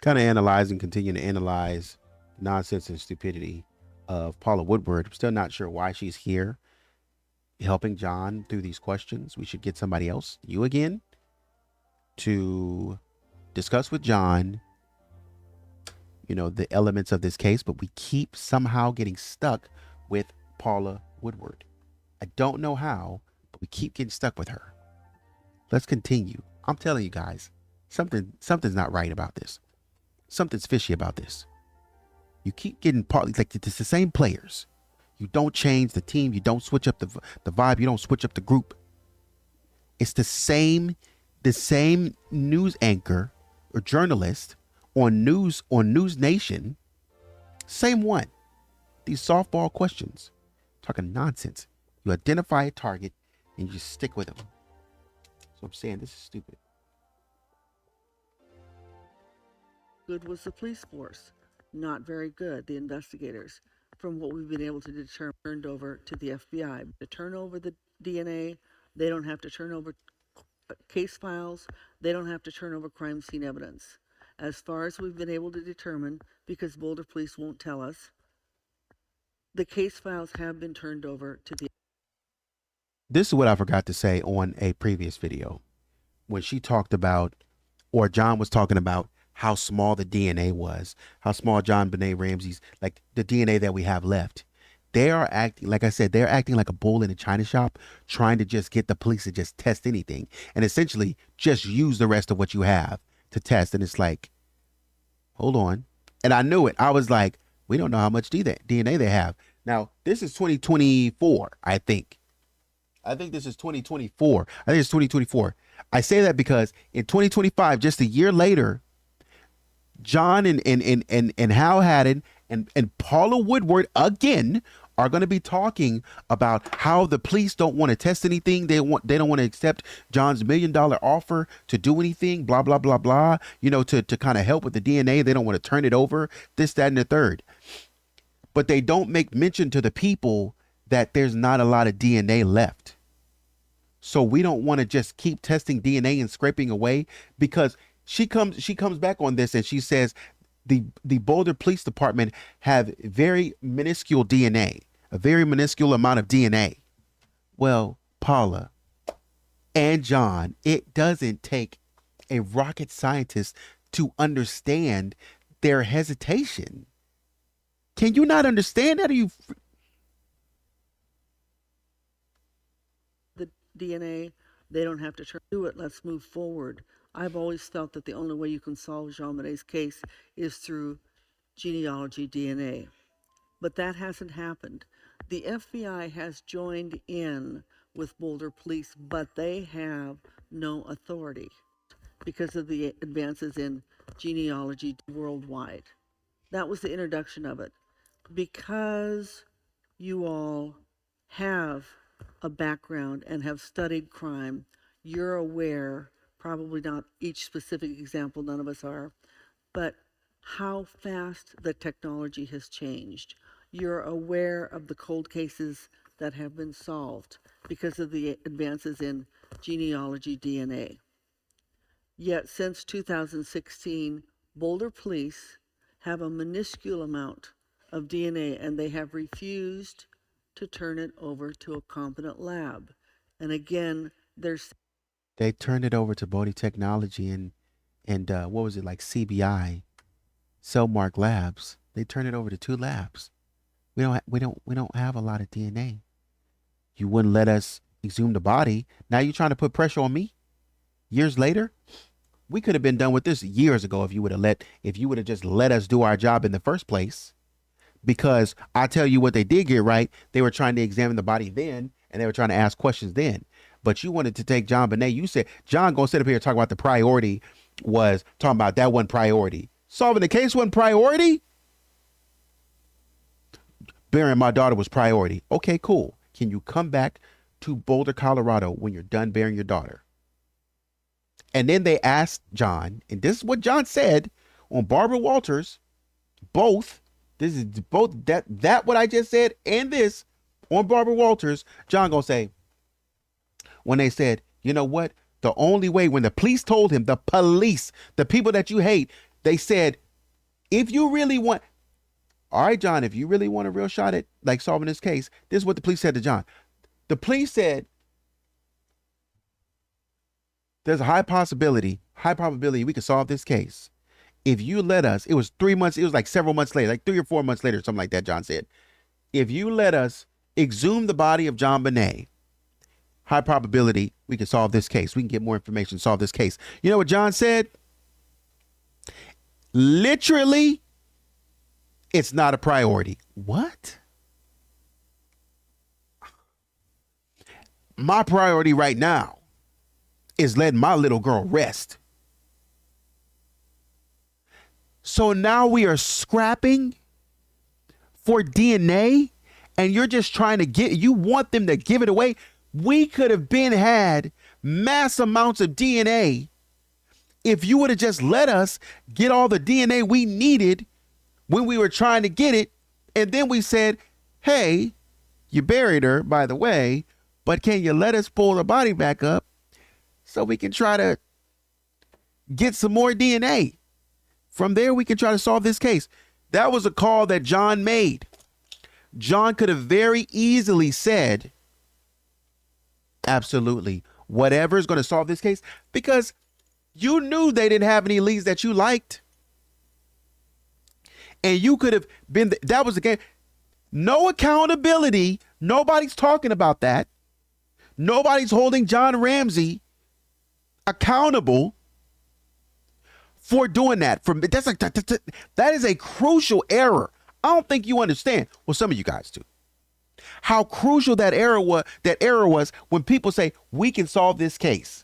kind of analyzing, continue to analyze the nonsense and stupidity of Paula Woodward. I'm still not sure why she's here helping John through these questions. We should get somebody else, you again, to discuss with John, the elements of this case, but we keep somehow getting stuck with Paula Woodward. I don't know how, but we keep getting stuck with her. Let's continue. I'm telling you guys, something's not right about this. Something's fishy about this. You keep getting partly like it's the same players. You don't change the team. You don't switch up the vibe. You don't switch up the group. It's the same news anchor or journalist on News Nation. Same one. These softball questions. Talking nonsense. You identify a target and you stick with them. So I'm saying this is stupid. Good was the police force. Not very good, the investigators. From what we've been able to determine, turned over to the FBI. To turn over the DNA, they don't have to turn over case files, they don't have to turn over crime scene evidence. As far as we've been able to determine, because Boulder Police won't tell us, the case files have been turned over to the. This is what I forgot to say on a previous video. When she talked about, or John was talking about, how small the DNA was, how small JonBenet Ramsey's, like the DNA that we have left. They are acting, like I said, they're acting like a bull in a china shop, trying to just get the police to just test anything and essentially just use the rest of what you have to test. And it's like, hold on. And I knew it. I was like, we don't know how much DNA they have. Now, this is 2024, I think. I think this is 2024. I think it's 2024. I say that because in 2025, just a year later, John and Hal Haddon and Paula Woodward again are going to be talking about how the police don't want to test anything. They don't want to accept John's $1 million offer to do anything, blah, blah, blah, blah, to kind of help with the DNA. They don't want to turn it over, this, that, and the third. But they don't make mention to the people that there's not a lot of DNA left. So we don't want to just keep testing DNA and scraping away, because she comes back on this and she says the Boulder Police Department have very minuscule DNA, a very minuscule amount of DNA. Well, Paula and John, it doesn't take a rocket scientist to understand their hesitation. Can you not understand that? The DNA, they don't have to do it. Let's move forward. I've always felt that the only way you can solve JonBenet's case is through genealogy DNA. But that hasn't happened. The FBI has joined in with Boulder Police, but they have no authority because of the advances in genealogy worldwide. That was the introduction of it. Because you all have a background and have studied crime, you're aware, probably not each specific example, none of us are, but how fast the technology has changed. You're aware of the cold cases that have been solved because of the advances in genealogy DNA. Yet since 2016, Boulder Police have a minuscule amount of DNA and they have refused to turn it over to a competent lab. And again, they turned it over to Bodie Technology and what was it, like CBI, Cellmark Labs. They turned it over to 2 labs. We don't have a lot of DNA. You wouldn't let us exhume the body. Now you're trying to put pressure on me. Years later, we could have been done with this years ago if you would have just let us do our job in the first place. Because I tell you what they did get right. They were trying to examine the body then, and they were trying to ask questions then. But you wanted to take JonBenet. You said John gonna sit up here and talk about the priority was talking about that one priority. Solving the case wasn't priority. Burying my daughter was priority. Okay, cool. Can you come back to Boulder, Colorado when you're done burying your daughter? And then they asked John, and this is what John said on Barbara Walters, both. This is both that what I just said and this on Barbara Walters. John gonna say, when they said, you know what? The only way, when the police told him, the police, the people that you hate, They said, if you really want, all right, John, if you really want a real shot at like solving this case, this is what the police said to John. The police said, there's a high probability we could solve this case if you let us. It was 3 months. It was like several months later, like 3 or 4 months later, something like that. John said, if you let us exhume the body of JonBenet, high probability we can solve this case. We can get more information, solve this case. You know what John said? Literally, it's not a priority. What? My priority right now is letting my little girl rest. So now we are scrapping for DNA, and you're just trying to you want them to give it away. We could have had mass amounts of DNA if you would have just let us get all the DNA we needed when we were trying to get it. And then we said, hey, you buried her, by the way, but can you let us pull the body back up so we can try to get some more DNA? From there, we can try to solve this case. That was a call that John made. John could have very easily said, absolutely, whatever is going to solve this case, because you knew they didn't have any leads that you liked. And you could have been, that was the game. No accountability. Nobody's talking about that. Nobody's holding John Ramsey accountable for doing that. That is a crucial error. I don't think you understand. Well, some of you guys do. How crucial that error was when people say, we can solve this case.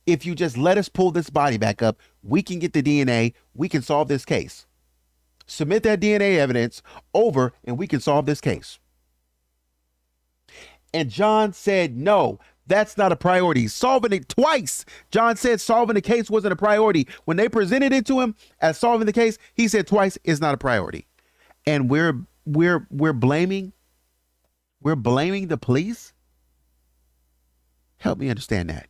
If you just let us pull this body back up, we can get the DNA, we can solve this case. Submit that DNA evidence over and we can solve this case. And John said, no, that's not a priority. Solving it twice. John said solving the case wasn't a priority. When they presented it to him as solving the case, he said twice it's not a priority. And we're blaming the police. Help me understand that.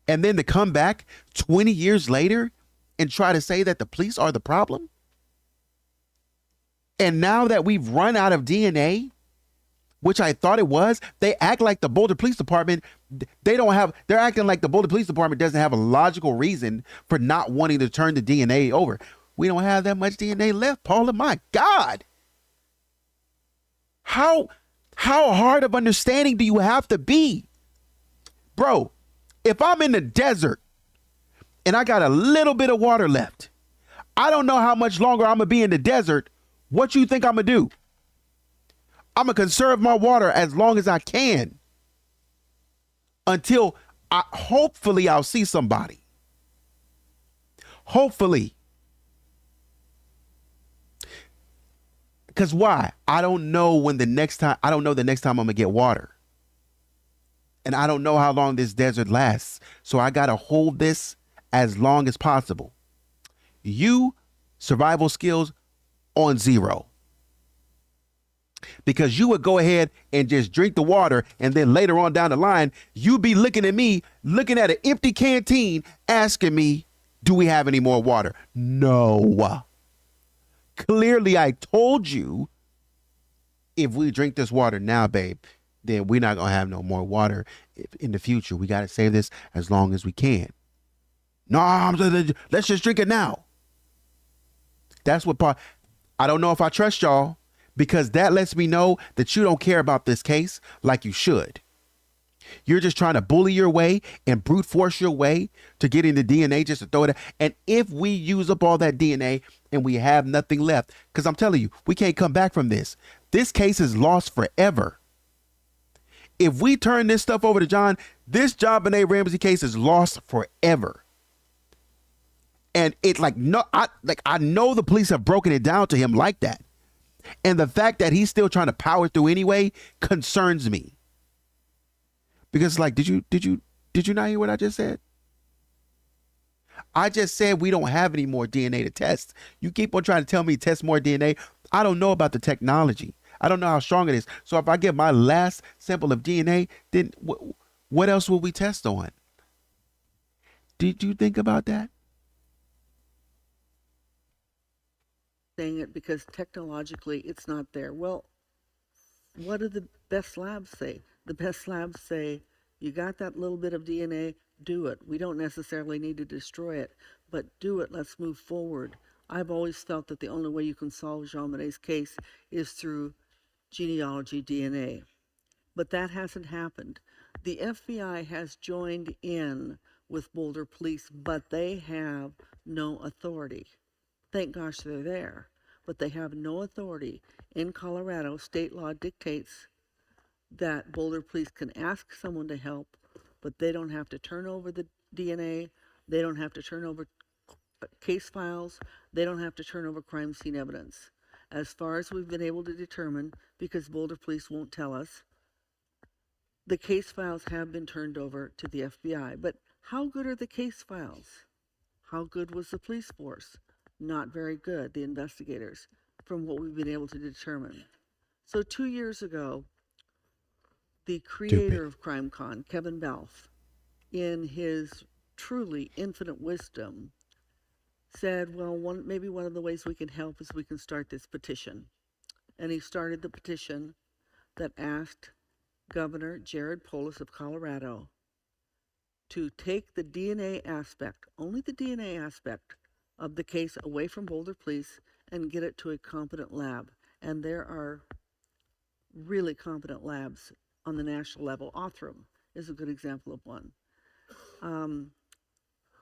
And then to come back 20 years later and try to say that the police are the problem. And now that we've run out of DNA, which I thought it was, they act like the Boulder Police Department, they're acting like the Boulder Police Department doesn't have a logical reason for not wanting to turn the DNA over. We don't have that much DNA left, Paula. My God. How hard of understanding do you have to be? Bro, if I'm in the desert and I got a little bit of water left, I don't know how much longer I'm going to be in the desert. What you think I'm going to do? I'm going to conserve my water as long as I can until hopefully I'll see somebody. Hopefully. Because why? I don't know the next time I'm going to get water. And I don't know how long this desert lasts. So I got to hold this as long as possible. You, survival skills on 0. Because you would go ahead and just drink the water, and then later on down the line, you'd be looking at me, looking at an empty canteen, asking me, do we have any more water? No. Clearly, I told you, if we drink this water now, babe, then we're not going to have no more water in the future. We got to save this as long as we can. No, let's just drink it now. That's what I don't know if I trust y'all, because that lets me know that you don't care about this case like you should. You're just trying to bully your way and brute force your way to get into DNA just to throw it out. And if we use up all that DNA and we have nothing left, because I'm telling you, we can't come back from this. This case is lost forever. If we turn this stuff over to John, this JonBenet Ramsey case is lost forever. And it's I know the police have broken it down to him like that. And the fact that he's still trying to power through anyway concerns me. Because did you not hear what I just said? I just said we don't have any more DNA to test. You keep on trying to tell me test more DNA. I don't know about the technology. I don't know how strong it is. So if I get my last sample of DNA, then what else will we test on? Did you think about that? saying it because technologically it's not there. Well, what do the best labs say? The best labs say, you got that little bit of DNA, do it. We don't necessarily need to destroy it, but do it. Let's move forward. I've always felt that the only way you can solve JonBenet's case is through genealogy DNA. But that hasn't happened. The FBI has joined in with Boulder Police, but they have no authority. Thank gosh they're there, but they have no authority. In Colorado, state law dictates that Boulder Police can ask someone to help, but they don't have to turn over the DNA, they don't have to turn over case files, they don't have to turn over crime scene evidence. As far as we've been able to determine, because Boulder Police won't tell us, the case files have been turned over to the FBI. But how good are the case files? How good was the police force? Not very good, the investigators, from what we've been able to determine. So 2 years ago, the creator of CrimeCon, Kevin Balfe, in his truly infinite wisdom, said, well, maybe one of the ways we can help is we can start this petition. And he started the petition that asked Governor Jared Polis of Colorado to take the DNA aspect, only the DNA aspect of the case away from Boulder Police and get it to a competent lab. And there are really competent labs on the national level. Othram is a good example of one.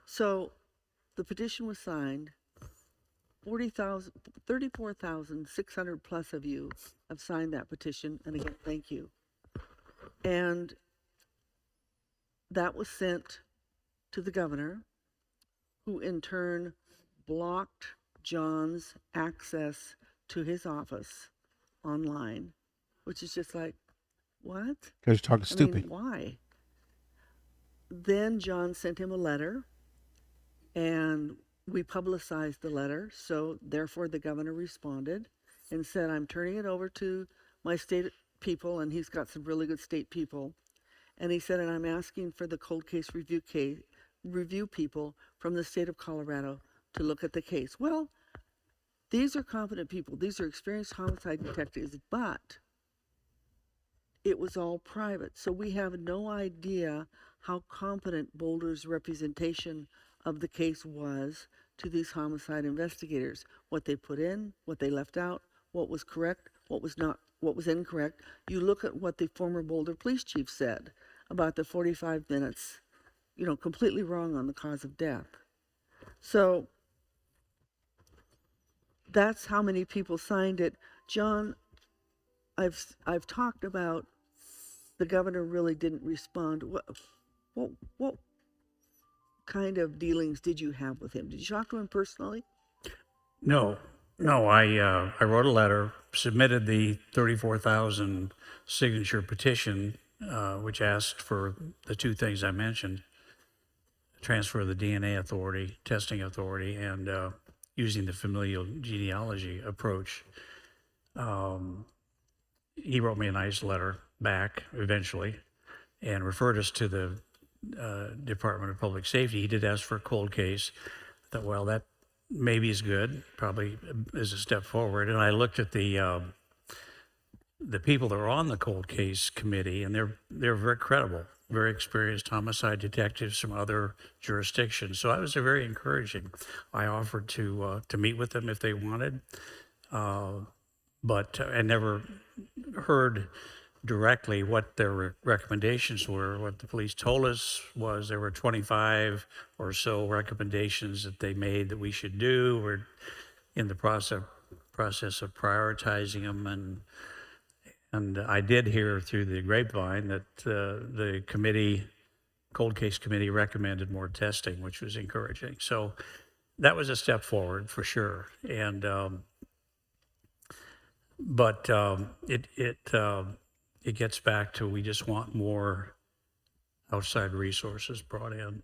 So the petition was signed. 34,600 plus of you have signed that petition. And again, thank you. And that was sent to the governor, who in turn blocked John's access to his office online, which is just like, what? Because you're talking stupid. I mean, why? Then John sent him a letter, and we publicized the letter, so therefore the governor responded and said, I'm turning it over to my state people, and he's got some really good state people. And he said, and I'm asking for the cold case review people from the state of Colorado to look at the case. Well, these are competent people. These are experienced homicide detectives, but it was all private. So we have no idea how competent Boulder's representation of the case was to these homicide investigators. What they put in, what they left out, what was correct, what was not, what was incorrect. You look at what the former Boulder police chief said about the 45 minutes, completely wrong on the cause of death. So that's how many people signed it. John, I've talked about the governor really didn't respond. What kind of dealings did you have with him? Did you talk to him personally? No. I wrote a letter, submitted the 34,000 signature petition, which asked for the two things I mentioned: transfer of the DNA authority, testing authority, and using the familial genealogy approach. He wrote me a nice letter back eventually and referred us to the Department of Public Safety. He did ask for a cold case. I thought, well, that maybe is good, probably is a step forward. And I looked at the people that are on the cold case committee, and they're very credible, very experienced homicide detectives from other jurisdictions. So I was very encouraging. I offered to meet with them if they wanted, but I never heard directly what their recommendations were. What the police told us was there were 25 or so recommendations that they made that we should do. We're in the process of prioritizing them, and I did hear through the grapevine that the cold case committee recommended more testing, which was encouraging. So that was a step forward for sure. And but it gets back to, we just want more outside resources brought in.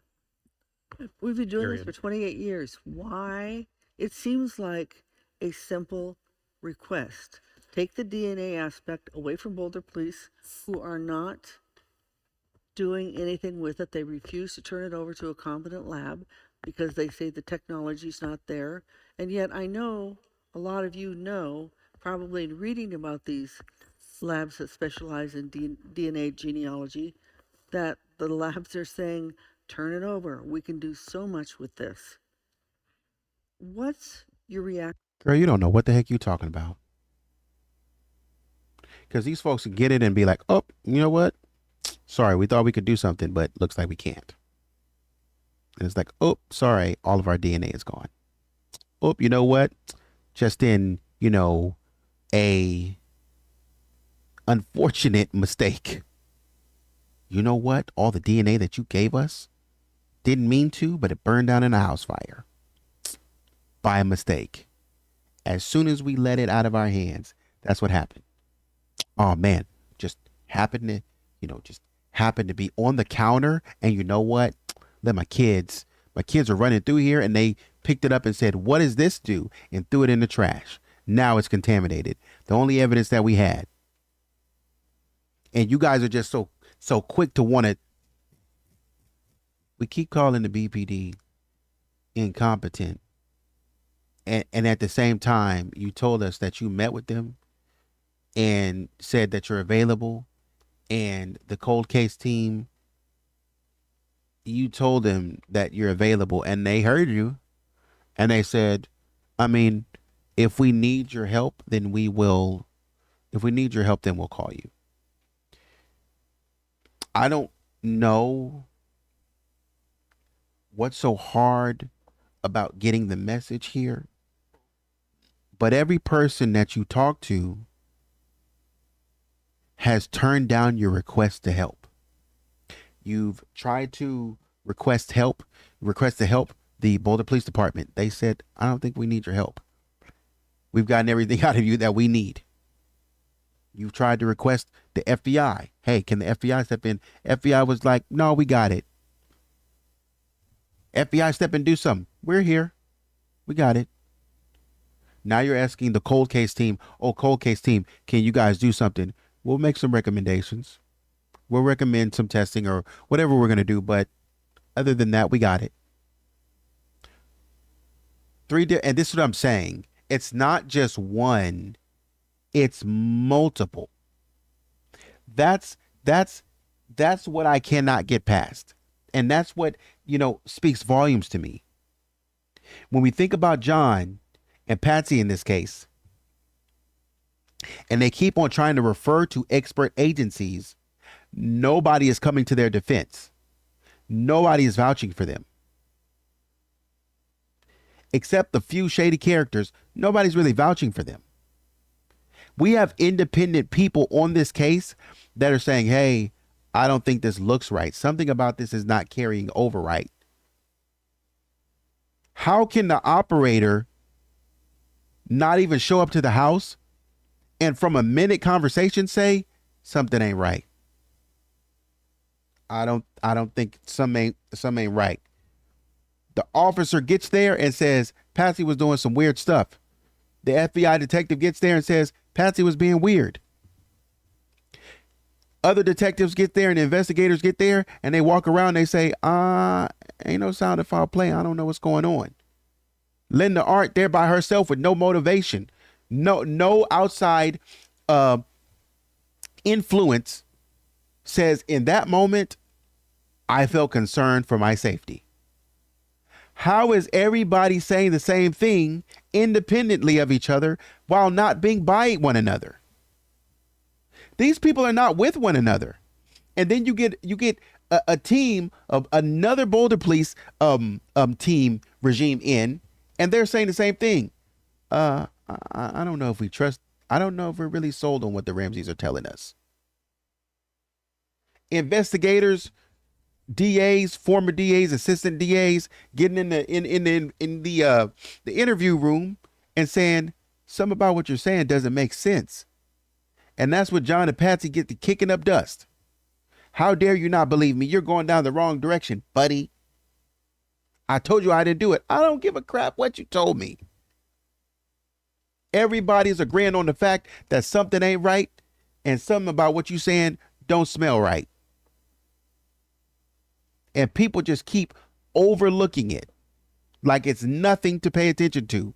We've been doing this for 28 years. Why? It seems like a simple request. Take the DNA aspect away from Boulder Police, who are not doing anything with it. They refuse to turn it over to a competent lab because they say the technology's not there. And yet I know a lot of you know, probably in reading about these labs that specialize in DNA genealogy, that the labs are saying, turn it over. We can do so much with this. What's your reaction? Girl, you don't know what the heck you talking about. Because these folks can get it and be like, oh, you know what? Sorry, we thought we could do something, but looks like we can't. And it's like, oh, sorry, all of our DNA is gone. Oh, you know what? Just in, a unfortunate mistake. You know what? All the DNA that you gave us, didn't mean to, but it burned down in a house fire by a mistake. As soon as we let it out of our hands, that's what happened. Oh man, just happened to be on the counter, and you know what? My kids are running through here, and they picked it up and said, "What does this do?" and threw it in the trash. Now it's contaminated. The only evidence that we had. And you guys are just so quick to want to. We keep calling the BPD incompetent. And at the same time, you told us that you met with them and said that you're available. And the cold case team, you told them that you're available, and they heard you. And they said, I mean, if we need your help, then we will. If we need your help, then we'll call you. I don't know what's so hard about getting the message here, but every person that you talk to has turned down your request to help. You've tried to request to help the Boulder Police Department. They said, I don't think we need your help. We've gotten everything out of you that we need. You've tried to request the FBI. Hey, can the FBI step in? FBI was like, no, we got it. FBI, step in, do something. We're here. We got it. Now you're asking the cold case team, cold case team, can you guys do something? We'll make some recommendations. We'll recommend some testing or whatever we're going to do. But other than that, we got it. And this is what I'm saying. It's not just one. It's multiple. That's what I cannot get past. And that's what, speaks volumes to me. When we think about John and Patsy in this case, and they keep on trying to refer to expert agencies, nobody is coming to their defense. Nobody is vouching for them. Except the few shady characters, nobody's really vouching for them. We have independent people on this case that are saying, hey, I don't think this looks right. Something about this is not carrying over right. How can the operator not even show up to the house and from a minute conversation say something ain't right? I don't think some ain't right. The officer gets there and says Patsy was doing some weird stuff. The FBI detective gets there and says Patsy was being weird. Other detectives get there and the investigators get there and they walk around and they say, ain't no sound of foul play. I don't know what's going on. Linda Arndt there by herself with no motivation, no outside influence, says in that moment, I felt concerned for my safety. How is everybody saying the same thing independently of each other while not being by one another? These people are not with one another. And then you get a team of another Boulder Police team regime in, and they're saying the same thing. I don't know if we trust. I don't know if we're really sold on what the Ramseys are telling us. Investigators, DAs, former DAs, assistant DAs getting in the interview room and saying something about what you're saying doesn't make sense. And that's what John and Patsy get to kicking up dust. How dare you not believe me? You're going down the wrong direction, buddy. I told you I didn't do it. I don't give a crap what you told me. Everybody's agreeing on the fact that something ain't right and something about what you saying don't smell right. And people just keep overlooking it like it's nothing to pay attention to.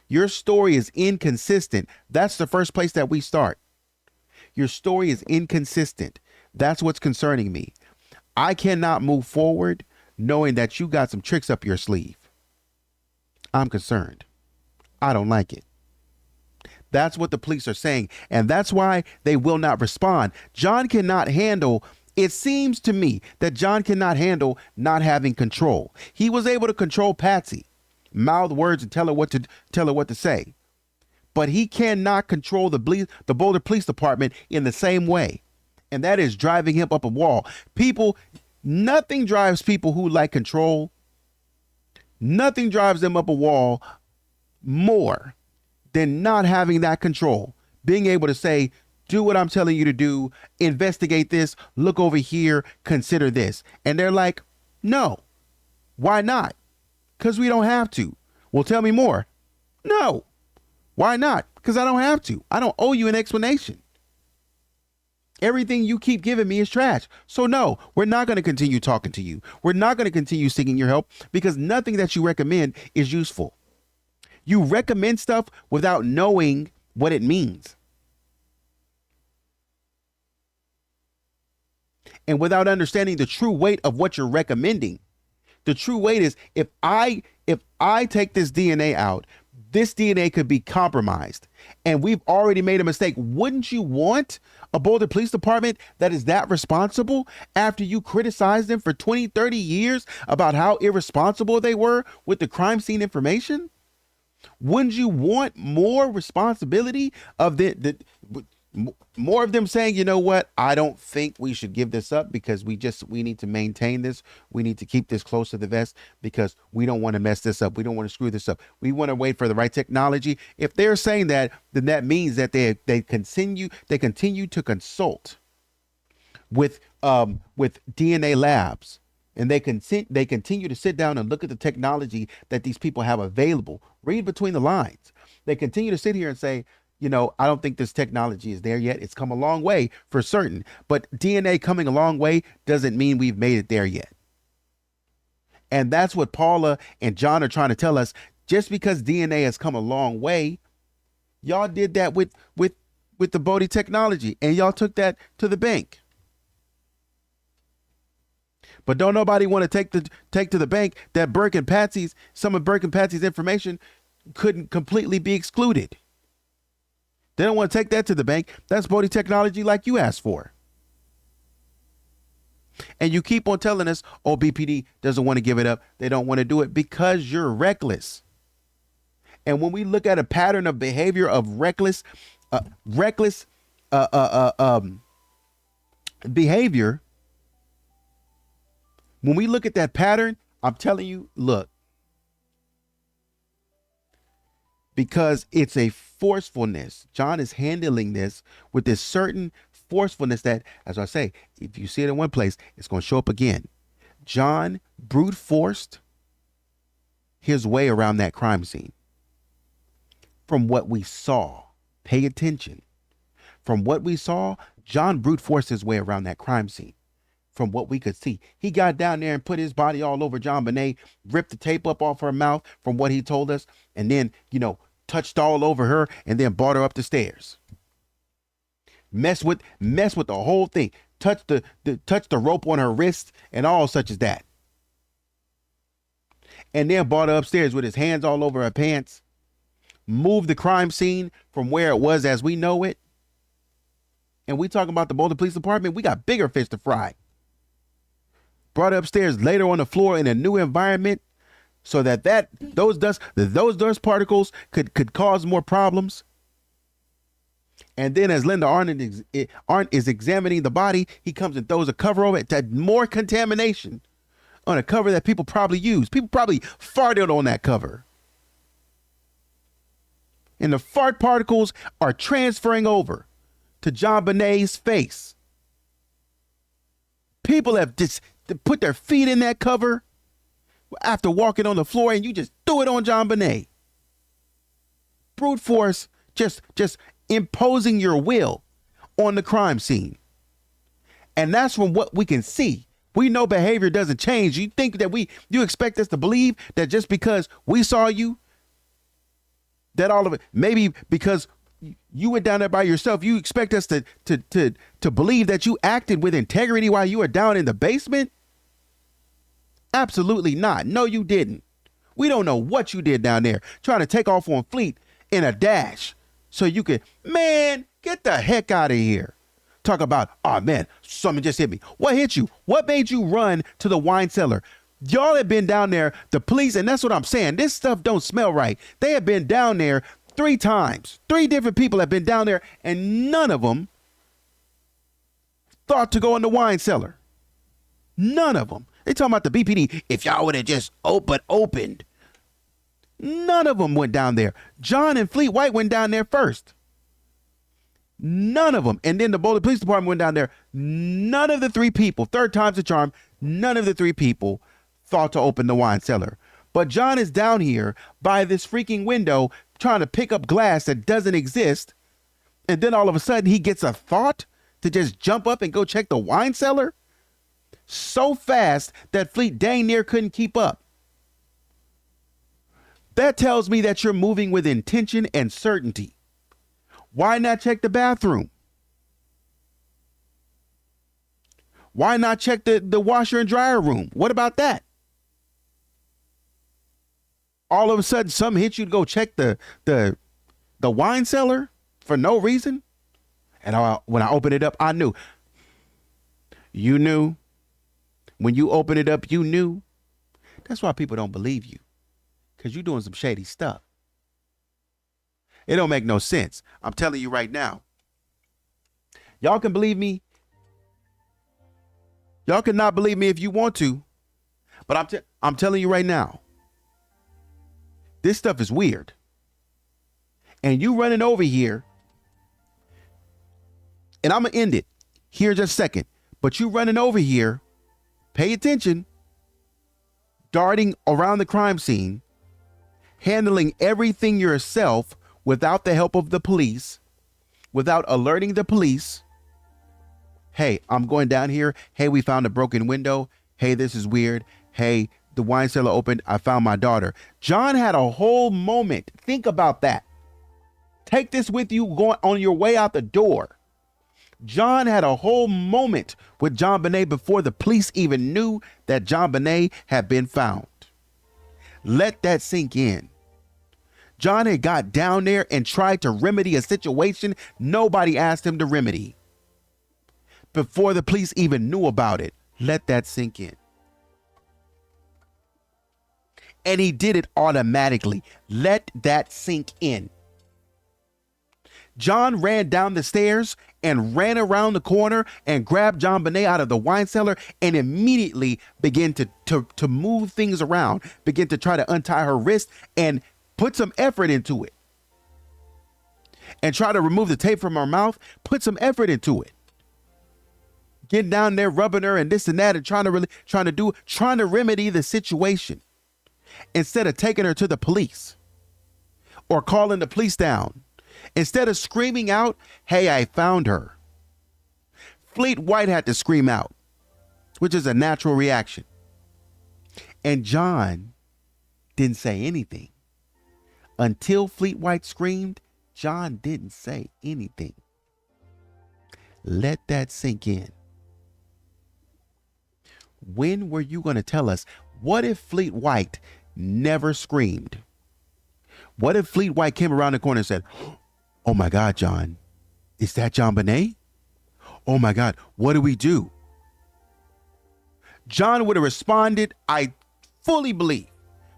Your story is inconsistent. That's the first place that we start. Your story is inconsistent. That's what's concerning me. I cannot move forward knowing that you got some tricks up your sleeve. I'm concerned. I don't like it. That's what the police are saying. And that's why they will not respond. John cannot handle, it seems to me that John cannot handle not having control. He was able to control Patsy, mouth words and tell her what to say. But he cannot control the Boulder Police Department in the same way. And that is driving him up a wall. Nothing drives people who like control. Nothing drives them up a wall more than not having that control. Being able to say, do what I'm telling you to do, investigate this, look over here, consider this. And they're like, no. Why not? Because we don't have to. Well, tell me more. No. Why not? Because I don't have to. I don't owe you an explanation. Everything you keep giving me is trash. So no, we're not going to continue talking to you. We're not going to continue seeking your help because nothing that you recommend is useful. You recommend stuff without knowing what it means. And without understanding the true weight of what you're recommending. The true weight is if I take this DNA out, this DNA could be compromised and we've already made a mistake. Wouldn't you want a Boulder Police Department that is that responsible after you criticize them for 20, 30 years about how irresponsible they were with the crime scene information? Wouldn't you want more responsibility of more of them saying, you know what, I don't think we should give this up because we need to maintain this. We need to keep this close to the vest because we don't want to mess this up. We don't want to screw this up. We want to wait for the right technology. If they're saying that, then that means that they continue to consult with DNA labs. And they continue to sit down and look at the technology that these people have available. Read between the lines. They continue to sit here and say, you know, I don't think this technology is there yet. It's come a long way for certain, but DNA coming a long way doesn't mean we've made it there yet. And that's what Paula and John are trying to tell us. Just because DNA has come a long way, y'all did that with the Bodhi technology and y'all took that to the bank. But don't nobody want to take to the bank that some of Burke and Patsy's information couldn't completely be excluded. They don't want to take that to the bank. That's Bodhi technology like you asked for. And you keep on telling us, oh, BPD doesn't want to give it up. They don't want to do it because you're reckless. And when we look at a pattern of behavior of reckless behavior, when we look at that pattern, I'm telling you, look, because it's a forcefulness. John is handling this with this certain forcefulness that, as I say, if you see it in one place, it's going to show up again. John brute forced his way around that crime scene. From what we saw, pay attention. From what we saw, John brute forced his way around that crime scene. From what we could see, he got down there and put his body all over JonBenet, ripped the tape up off her mouth from what he told us, and then, touched all over her and then brought her up the stairs. Mess with the whole thing. Touch the rope on her wrist and all such as that. And then brought her upstairs with his hands all over her pants. Moved the crime scene from where it was as we know it. And we talking about the Boulder Police Department. We got bigger fish to fry. Brought her upstairs, laid her on the floor in a new environment so that those dust particles could cause more problems. And then as Linda Arndt is examining the body, he comes and throws a cover over it to add more contamination on a cover that people probably use. People probably farted on that cover. And the fart particles are transferring over to JonBenet's face. People have just put their feet in that cover after walking on the floor, and you just threw it on JonBenet. Brute force, just imposing your will on the crime scene. And that's from what we can see. We know behavior doesn't change. You think that you expect us to believe that just because we saw you That all of it, maybe because you went down there by yourself, you expect us to believe that you acted with integrity while you were down in the basement? Absolutely not. No, you didn't. We don't know what you did down there trying to take off on Fleet in a dash so you could, man, get the heck out of here. Talk about, oh man, something just hit me. What hit you? What made you run to the wine cellar? Y'all have been down there, the police, and that's what I'm saying. This stuff don't smell right. They have been down there 3 times. 3 different people have been down there, and none of them thought to go in the wine cellar. None of them. They talking about the BPD. If y'all would have just opened. None of them went down there. John and Fleet White went down there first. None of them. And then the Boulder Police Department went down there. None of the 3 people, 3rd time's a charm, none of the 3 people thought to open the wine cellar. But John is down here by this freaking window trying to pick up glass that doesn't exist. And then all of a sudden he gets a thought to just jump up and go check the wine cellar so fast that Fleet dang near couldn't keep up. That tells me that you're moving with intention and certainty. Why not check the bathroom? Why not check the washer and dryer room? What about that? All of a sudden, something hit you to go check the wine cellar for no reason. And when I opened it up, I knew. You knew. When you open it up, you knew. That's why people don't believe you. Because you're doing some shady stuff. It don't make no sense. I'm telling you right now. Y'all can believe me. Y'all cannot believe me if you want to. But I'm telling you right now. This stuff is weird. And you running over here. And I'm going to end it here in just a second. But you running over here. Pay attention. Darting around the crime scene. Handling everything yourself without the help of the police. Without alerting the police. Hey, I'm going down here. Hey, we found a broken window. Hey, this is weird. Hey, the wine cellar opened. I found my daughter. John had a whole moment. Think about that. Take this with you going on your way out the door. John had a whole moment with JonBenet before the police even knew that JonBenet had been found. Let that sink in. John had got down there and tried to remedy a situation nobody asked him to remedy. Before the police even knew about it. Let that sink in. And he did it automatically. Let that sink in. John ran down the stairs and ran around the corner and grabbed JonBenet out of the wine cellar and immediately began to move things around, begin to try to untie her wrist and put some effort into it. And try to remove the tape from her mouth, put some effort into it. Getting down there, rubbing her and this and that and trying to remedy the situation instead of taking her to the police or calling the police down. Instead of screaming out, hey, I found her. Fleet White had to scream out, which is a natural reaction. And John didn't say anything. Until Fleet White screamed, John didn't say anything. Let that sink in. When were you going to tell us? What if Fleet White never screamed? What if Fleet White came around the corner and said, oh my God, John, is that JonBenet? Oh my God, what do we do? John would have responded, I fully believe.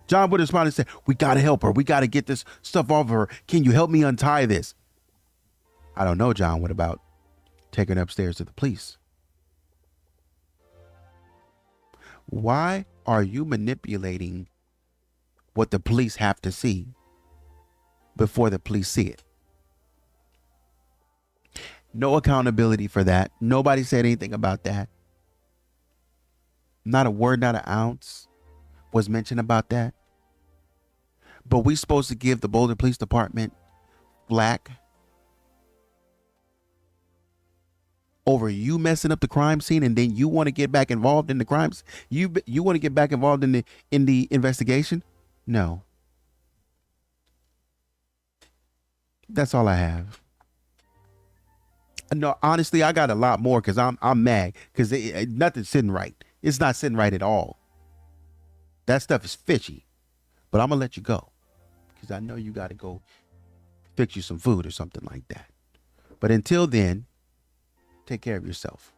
John would have responded and said, we got to help her. We got to get this stuff off of her. Can you help me untie this? I don't know, John. What about taking her upstairs to the police? Why are you manipulating what the police have to see before the police see it? No accountability for that. Nobody said anything about that. Not a word, not an ounce was mentioned about that. But we supposed to give the Boulder Police Department flack over you messing up the crime scene, and then you want to get back involved in the crimes? You want to get back involved in the investigation? No. That's all I have. No, honestly, I got a lot more because I'm mad because nothing's sitting right. It's not sitting right at all. That stuff is fishy. But I'm gonna let you go because I know you got to go fix you some food or something like that. But until then, take care of yourself.